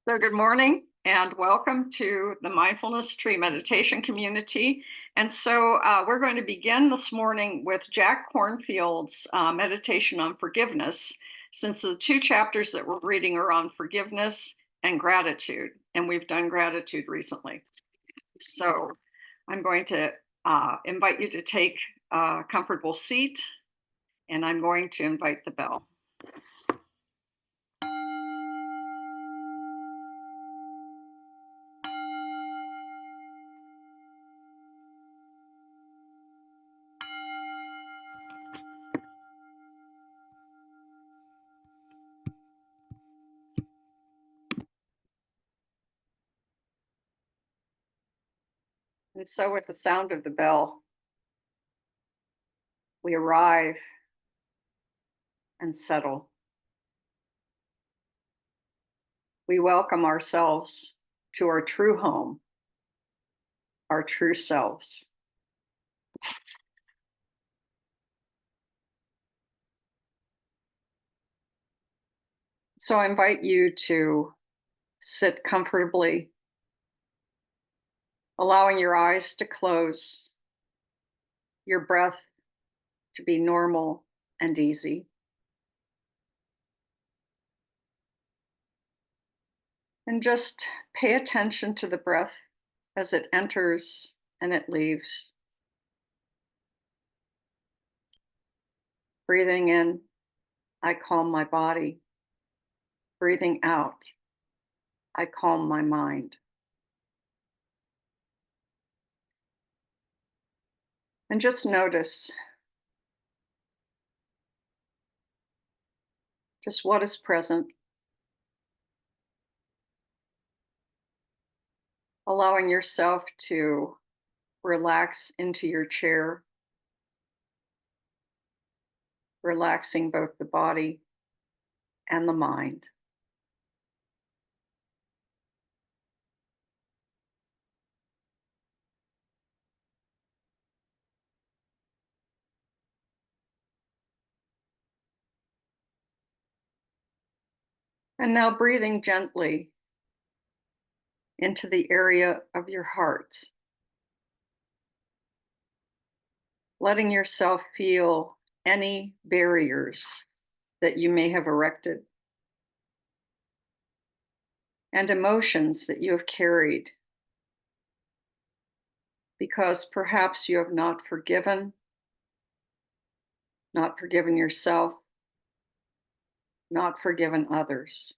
So, good morning and welcome to the Mindfulness Tree Meditation Community. We're going to begin this morning with Jack Kornfield's meditation on forgiveness, since the two chapters that we're reading are on forgiveness and gratitude, and we've done gratitude recently. So, I'm going to invite you to take a comfortable seat, and I'm going to invite the bell. And so, with the sound of the bell, we arrive and settle. We welcome ourselves to our true home, our true selves. So I invite you to sit comfortably, allowing your eyes to close, your breath to be normal and easy. And just pay attention to the breath as it enters and it leaves. Breathing in, I calm my body. Breathing out, I calm my mind. And just notice just what is present, allowing yourself to relax into your chair, relaxing both the body and the mind. And now breathing gently into the area of your heart, letting yourself feel any barriers that you may have erected and emotions that you have carried because perhaps you have not forgiven yourself, not forgiven others.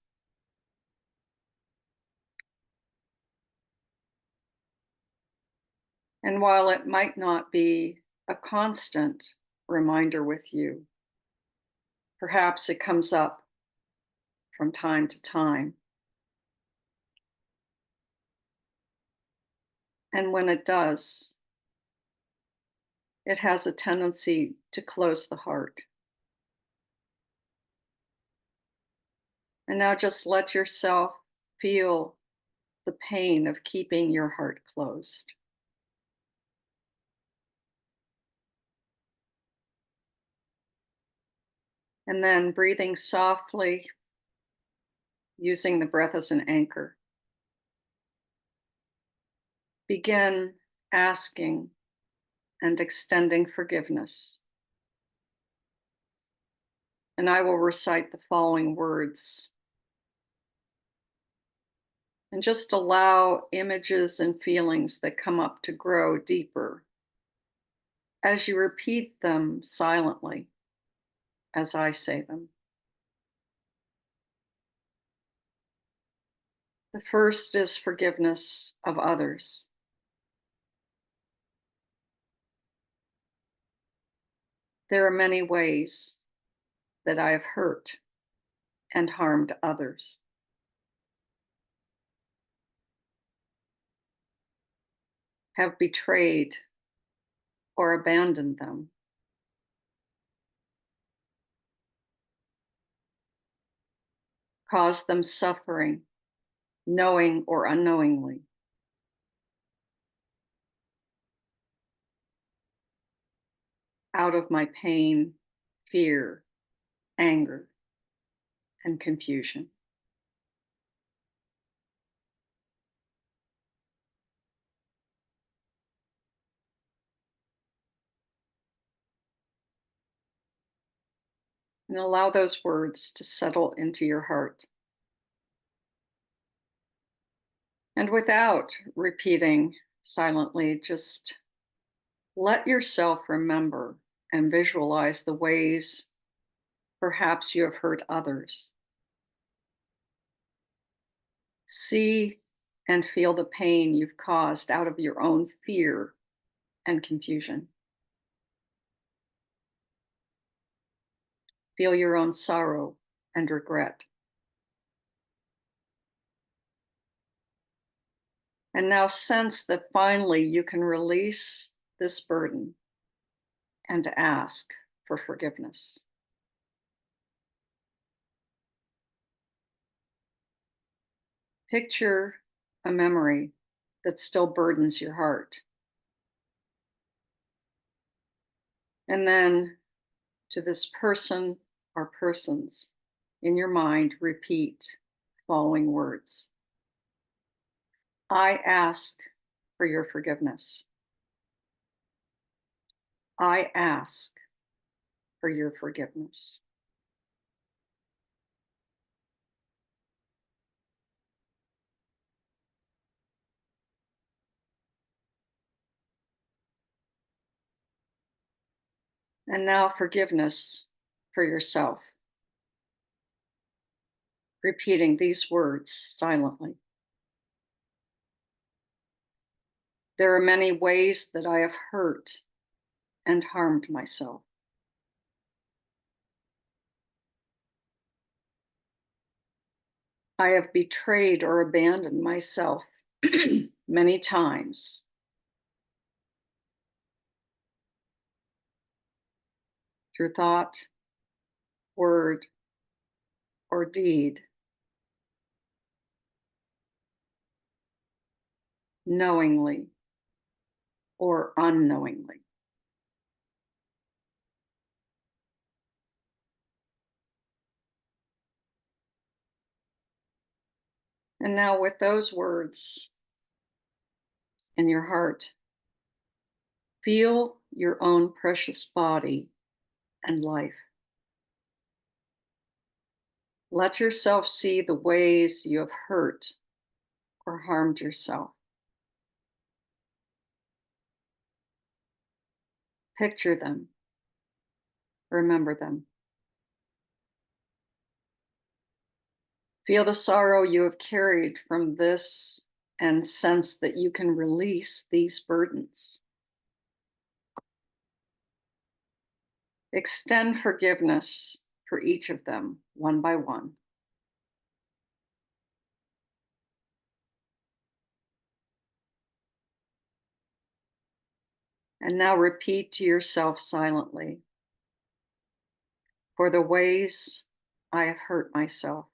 And while it might not be a constant reminder with you, perhaps it comes up from time to time. And when it does, it has a tendency to close the heart. And now just let yourself feel the pain of keeping your heart closed. And then breathing softly, using the breath as an anchor. Begin asking and extending forgiveness. And I will recite the following words. And just allow images and feelings that come up to grow deeper as you repeat them silently as I say them. The first is forgiveness of others. There are many ways that I have hurt and harmed others. Have betrayed or abandoned them. Caused them suffering, knowing or unknowingly. Out of my pain, fear, anger, and confusion. And allow those words to settle into your heart. And without repeating silently, just let yourself remember and visualize the ways perhaps you have hurt others. See and feel the pain you've caused out of your own fear and confusion. Feel your own sorrow and regret. And now sense that finally you can release this burden and ask for forgiveness. Picture a memory that still burdens your heart. And then to this person or persons in your mind, repeat the following words: I ask for your forgiveness. I ask for your forgiveness. And now forgiveness for yourself, repeating these words silently. There are many ways that I have hurt and harmed myself. I have betrayed or abandoned myself many times. Through thought, word, or deed, knowingly or unknowingly. And now, with those words in your heart, feel your own precious body and life. Let yourself see the ways you have hurt or harmed yourself. Picture them, remember them. Feel the sorrow you have carried from this and sense that you can release these burdens. Extend forgiveness for each of them, one by one. And now repeat to yourself silently, for the ways I have hurt myself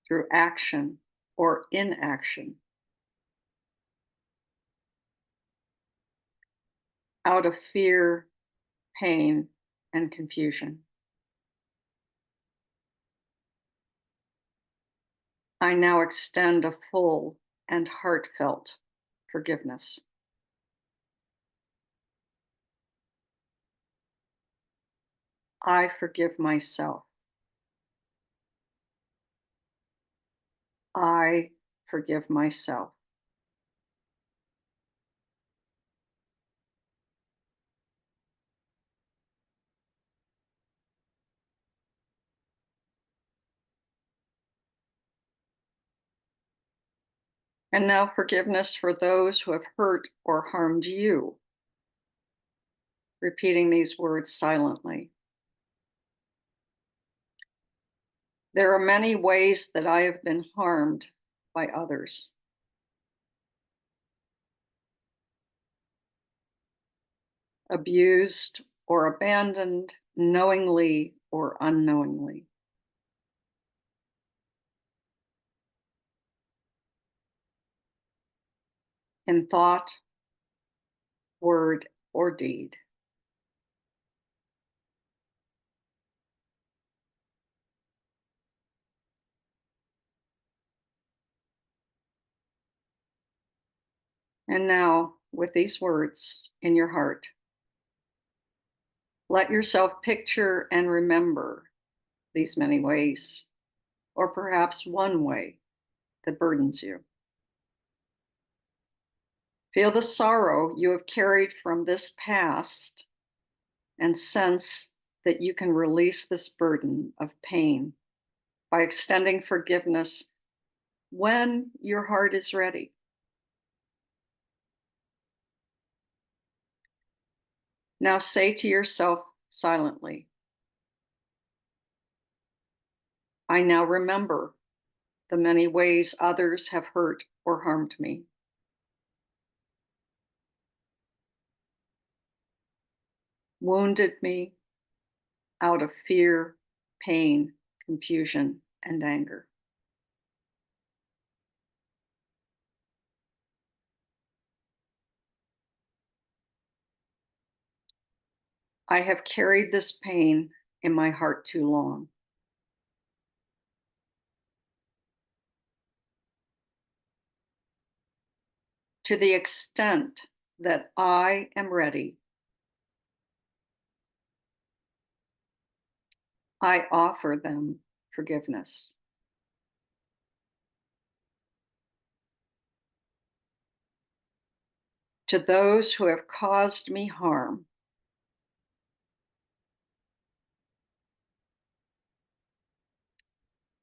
through action or inaction, out of fear, pain, and confusion. I now extend a full and heartfelt forgiveness. I forgive myself. I forgive myself. And now forgiveness for those who have hurt or harmed you. Repeating these words silently. There are many ways that I have been harmed by others. Abused or abandoned, knowingly or unknowingly. In thought, word, or deed. And now, with these words in your heart, Let yourself picture and remember these many ways, or perhaps one way that burdens you. Feel the sorrow you have carried from this past and sense that you can release this burden of pain by extending forgiveness when your heart is ready. Now say to yourself silently, I now remember the many ways others have hurt or harmed me. Wounded me out of fear, pain, confusion, and anger. I have carried this pain in my heart too long. To the extent that I am ready, I offer them forgiveness. To those who have caused me harm,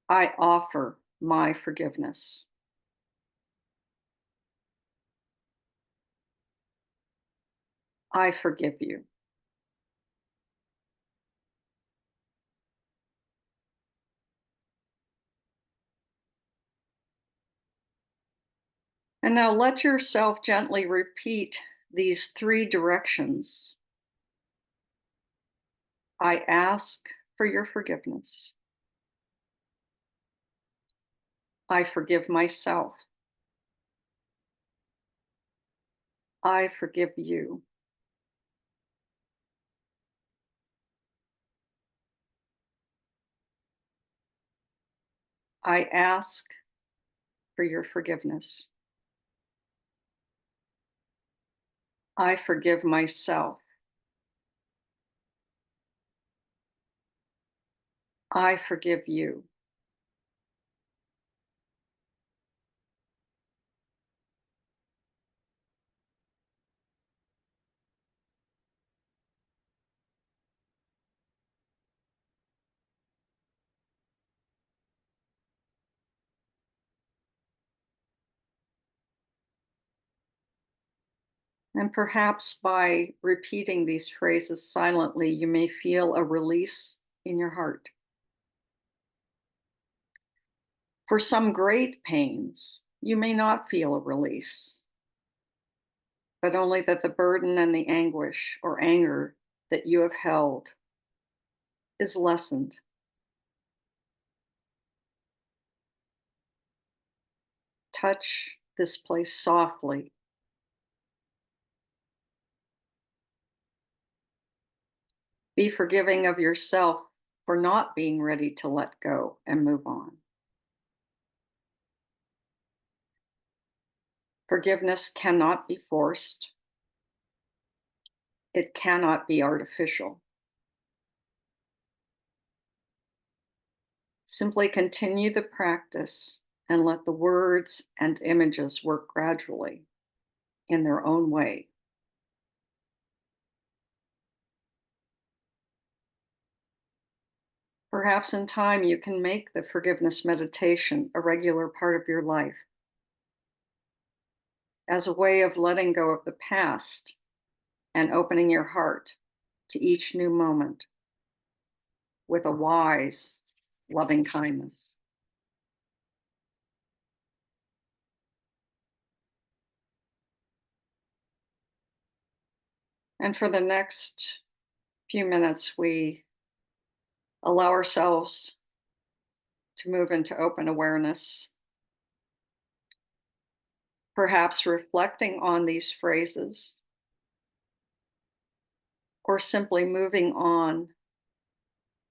I offer my forgiveness. I forgive you. And now let yourself gently repeat these three directions. I ask for your forgiveness. I forgive myself. I forgive you. I ask for your forgiveness. I forgive myself. I forgive you. And perhaps by repeating these phrases silently, you may feel a release in your heart. For some great pains, you may not feel a release, but only that the burden and the anguish or anger that you have held is lessened. Touch this place softly. Be forgiving of yourself for not being ready to let go and move on. Forgiveness cannot be forced. It cannot be artificial. Simply continue the practice and let the words and images work gradually in their own way. Perhaps in time you can make the forgiveness meditation a regular part of your life as a way of letting go of the past and opening your heart to each new moment with a wise, loving kindness. And for the next few minutes, we allow ourselves to move into open awareness, perhaps reflecting on these phrases, or simply moving on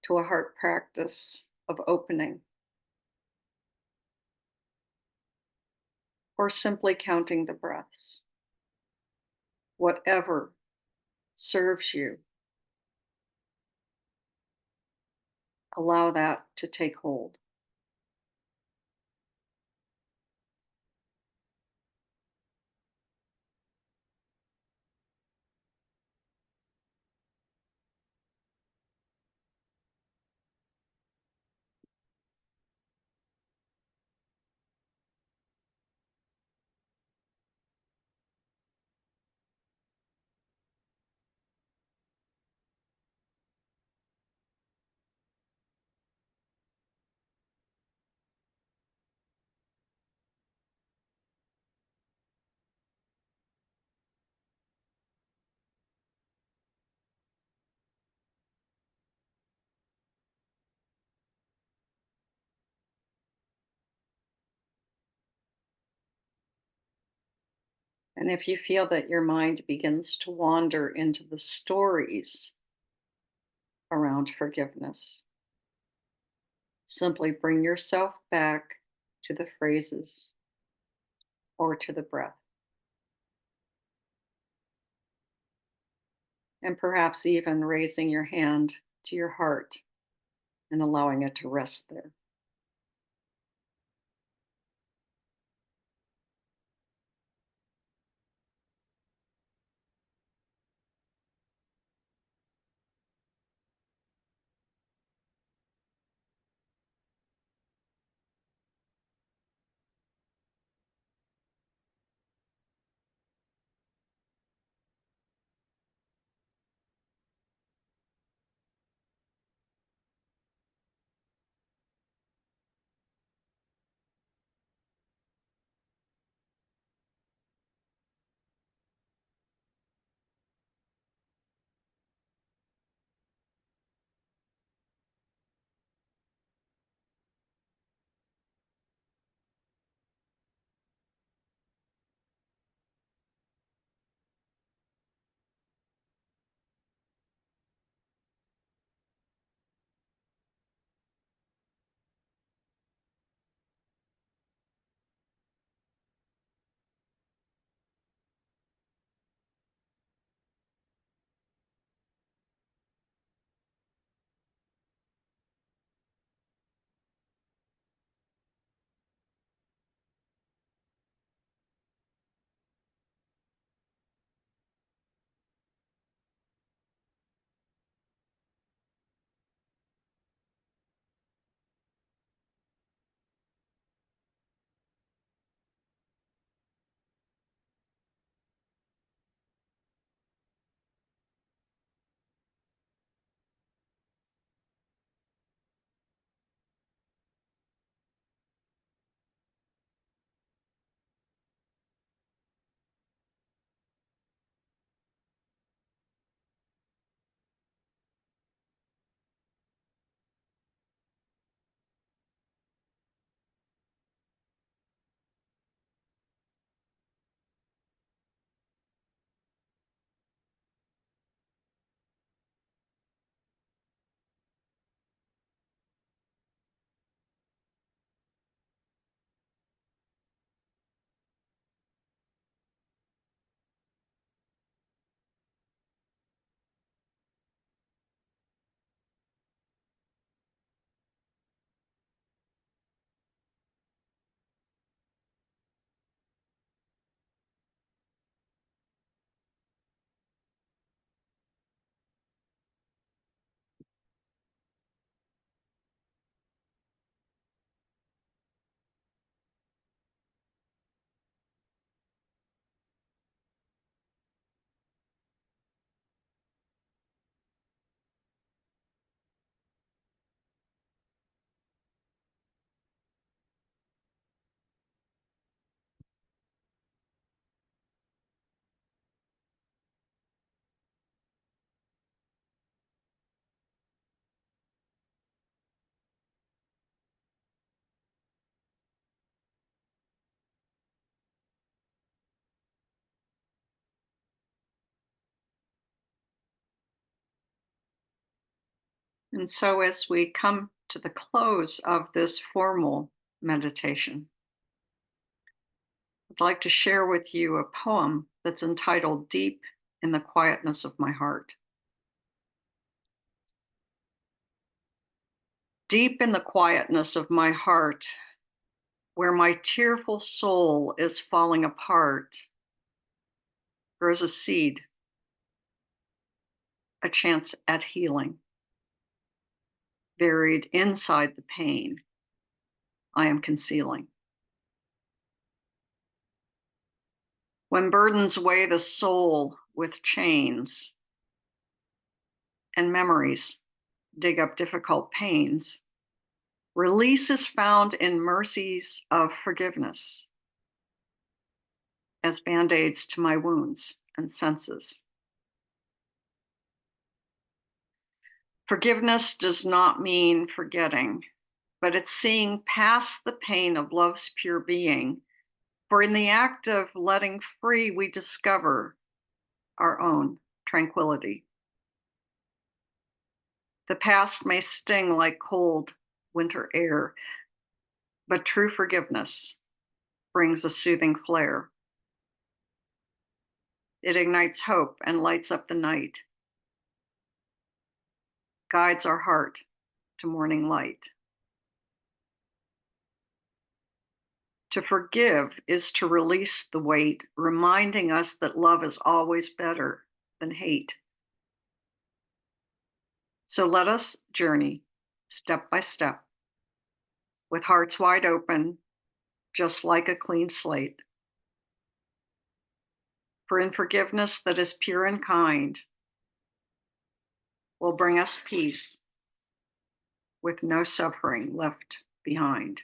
to a heart practice of opening, or simply counting the breaths. Whatever serves you allow that to take hold. And if you feel that your mind begins to wander into the stories around forgiveness, simply bring yourself back to the phrases or to the breath, and perhaps even raising your hand to your heart and allowing it to rest there. And so, as we come to the close of this formal meditation, I'd like to share with you a poem that's entitled Deep in the Quietness of My Heart. Deep in the quietness of my heart, where my tearful soul is falling apart, grows a seed, a chance at healing, buried inside the pain I am concealing. When burdens weigh the soul with chains and memories dig up difficult pains, release is found in mercies of forgiveness as band-aids to my wounds and senses. Forgiveness does not mean forgetting, but it's seeing past the pain of love's pure being. For in the act of letting free, we discover our own tranquility. The past may sting like cold winter air, but true forgiveness brings a soothing flare. It ignites hope and lights up the night, guides our heart to morning light. To forgive is to release the weight, reminding us that love is always better than hate. So let us journey step by step with hearts wide open, just like a clean slate. For in forgiveness that is pure and kind will bring us peace with no suffering left behind.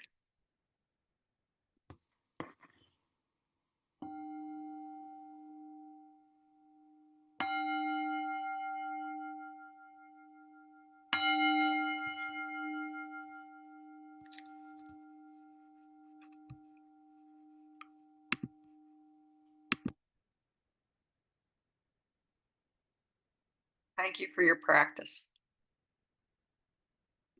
Thank you for your practice.